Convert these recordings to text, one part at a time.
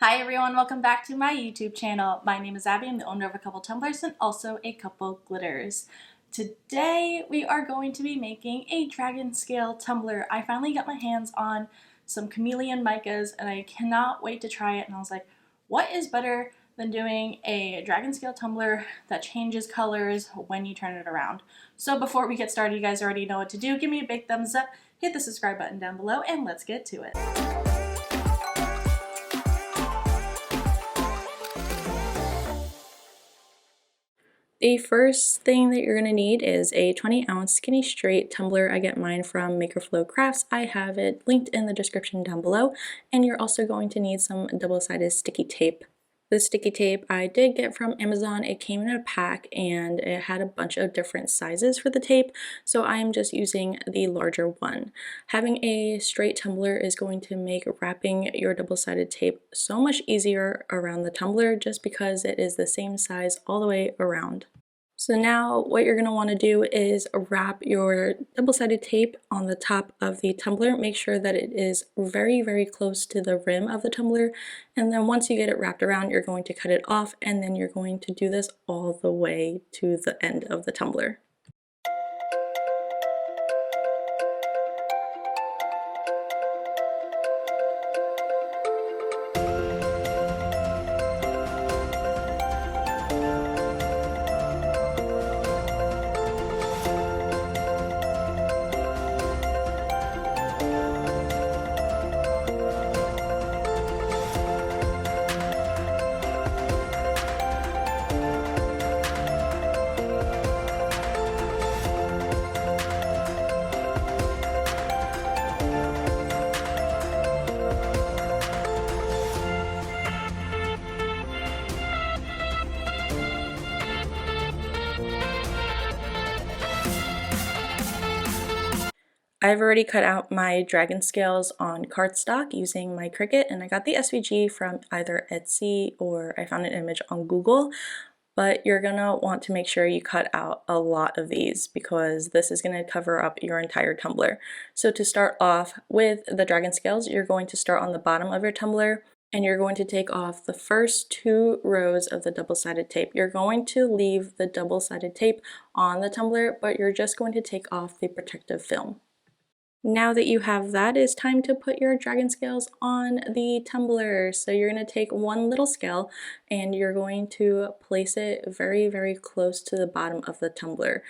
Hi everyone, welcome back to my YouTube channel. My name is Abby, I'm the owner of A Couple Tumblers and also A Couple Glitters. Today we are going to be making a dragon scale tumbler. I finally got my hands on some chameleon micas and I cannot wait to try it, and I was like, what is better than doing a dragon scale tumbler that changes colors when you turn it around? So before we get started, you guys already know what to do. Give me a big thumbs up, hit the subscribe button down below, and let's get to it. The first thing that you're going to need is a 20-ounce skinny straight tumbler. I get mine from Makerflow Crafts. I have it linked in the description down below. And you're also going to need some double-sided sticky tape. The sticky tape I did get from Amazon. It came in a pack and it had a bunch of different sizes for the tape, so I'm just using the larger one. Having a straight tumbler is going to make wrapping your double-sided tape so much easier around the tumbler just because it is the same size all the way around. So now what you're going to want to do is wrap your double-sided tape on the top of the tumbler. Make sure that it is very close to the rim of the tumbler, and then once you get it wrapped around, you're going to cut it off, and then you're going to do this all the way to the end of the tumbler. I've already cut out my dragon scales on cardstock using my Cricut, and I got the SVG from either Etsy or I found an image on Google. But you're gonna want to make sure you cut out a lot of these because this is gonna cover up your entire tumbler. So to start off with the dragon scales, you're going to start on the bottom of your tumbler and you're going to take off the first 2 rows of the double-sided tape. You're going to leave the double-sided tape on the tumbler, but you're just going to take off the protective film. Now that you have that, it's time to put your dragon scales on the tumbler. So you're going to take one little scale and you're going to place it very close to the bottom of the tumbler.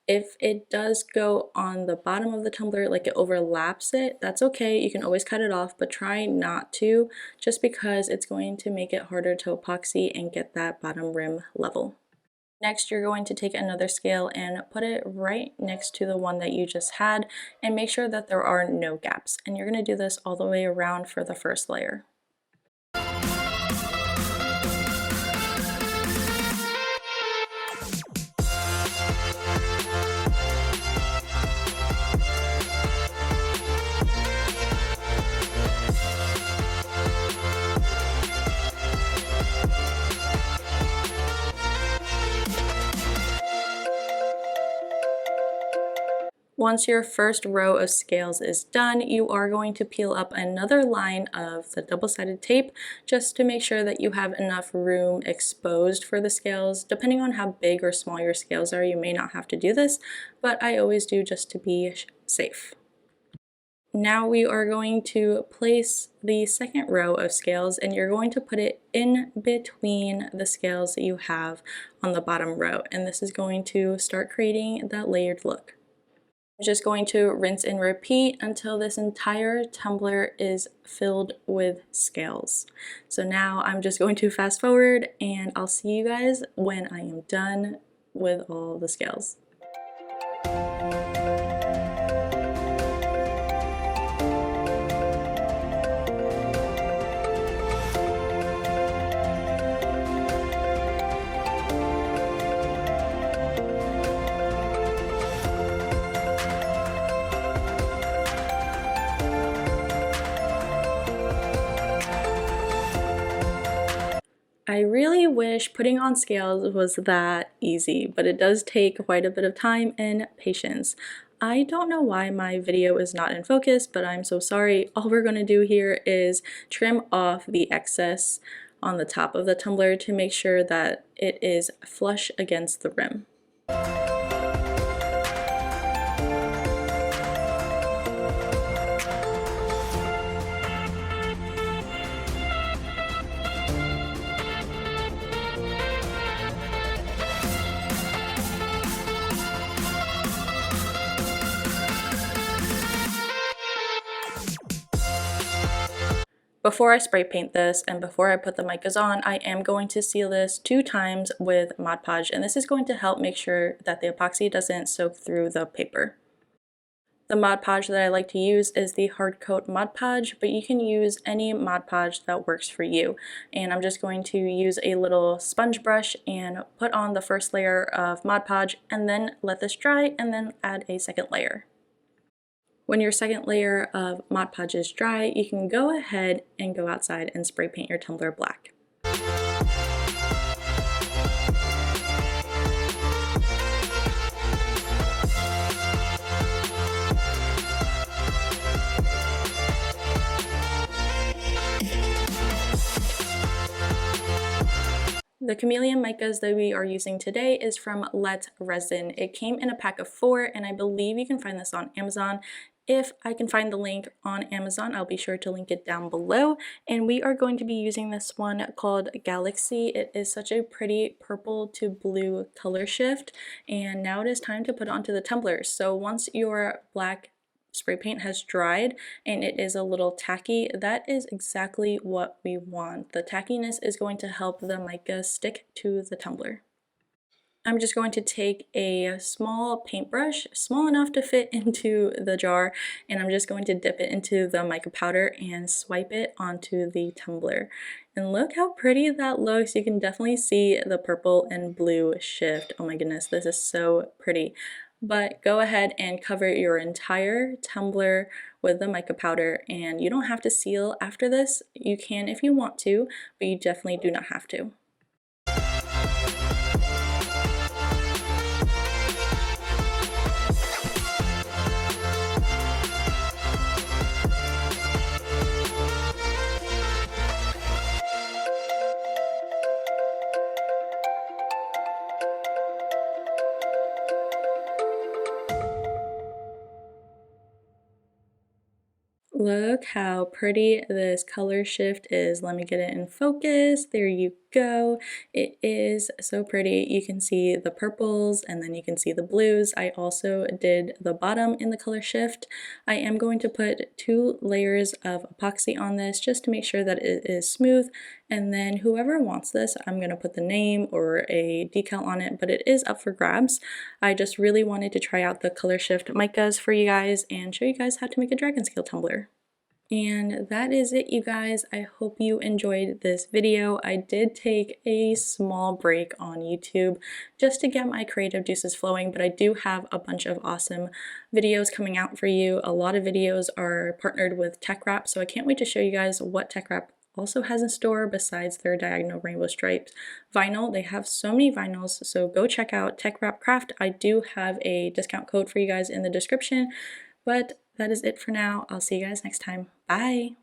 If it does go on the bottom of the tumbler, like it overlaps it, that's okay. You can always cut it off, but try not to, just because it's going to make it harder to epoxy and get that bottom rim level. Next, you're going to take another scale and put it right next to the one that you just had and make sure that there are no gaps. And you're going to do this all the way around for the first layer. Once your first row of scales is done, you are going to peel up another line of the double-sided tape just to make sure that you have enough room exposed for the scales. Depending on how big or small your scales are, you may not have to do this, but I always do just to be safe. Now we are going to place the second row of scales and you're going to put it in between the scales that you have on the bottom row, and this is going to start creating that layered look. I'm just going to rinse and repeat until this entire tumbler is filled with scales. So now I'm just going to fast forward and I'll see you guys when I am done with all the scales. I really wish putting on scales was that easy, but it does take quite a bit of time and patience. I don't know why my video is not in focus, but I'm so sorry. All we're going to do here is trim off the excess on the top of the tumbler to make sure that it is flush against the rim. Before I spray paint this and before I put the micas on, I am going to seal this 2 times with Mod Podge, and this is going to help make sure that the epoxy doesn't soak through the paper. The Mod Podge that I like to use is the Hard Coat Mod Podge, but you can use any Mod Podge that works for you. And I'm just going to use a little sponge brush and put on the first layer of Mod Podge and then let this dry and then add a second layer. When your second layer of Mod Podge is dry, you can go ahead and go outside and spray paint your tumbler black. The chameleon micas that we are using today is from Let Resin. It came in a pack of 4, and I believe you can find this on Amazon. If I can find the link on Amazon, I'll be sure to link it down below. And we are going to be using this one called Galaxy. It is such a pretty purple to blue color shift. And now it is time to put it onto the tumblers. So once your black spray paint has dried and it is a little tacky, that is exactly what we want. The tackiness is going to help the mica stick to the tumbler. I'm just going to take a small paintbrush, small enough to fit into the jar, and I'm just going to dip it into the mica powder and swipe it onto the tumbler. And look how pretty that looks. You can definitely see the purple and blue shift. Oh my goodness, this is so pretty. But go ahead and cover your entire tumbler with the mica powder, and you don't have to seal after this. You can if you want to, but you definitely do not have to. Look how pretty this color shift is. Let me get it in focus. There you go. It is so pretty. You can see the purples and then you can see the blues. I also did the bottom in the color shift. I am going to put 2 layers of epoxy on this just to make sure that it is smooth. And then whoever wants this, I'm going to put the name or a decal on it, but it is up for grabs. I just really wanted to try out the color shift micas for you guys and show you guys how to make a dragon scale tumbler. And that is it, you guys. I hope you enjoyed this video. I did take a small break on YouTube just to get my creative juices flowing, but I do have a bunch of awesome videos coming out for you. A lot of videos are partnered with Tech Wrap, so I can't wait to show you guys what Tech Wrap also has in store besides their diagonal rainbow stripes vinyl. They have so many vinyls, so go check out Tech Wrap Craft. I do have a discount code for you guys in the description, but that is it for now. I'll see you guys next time. Bye!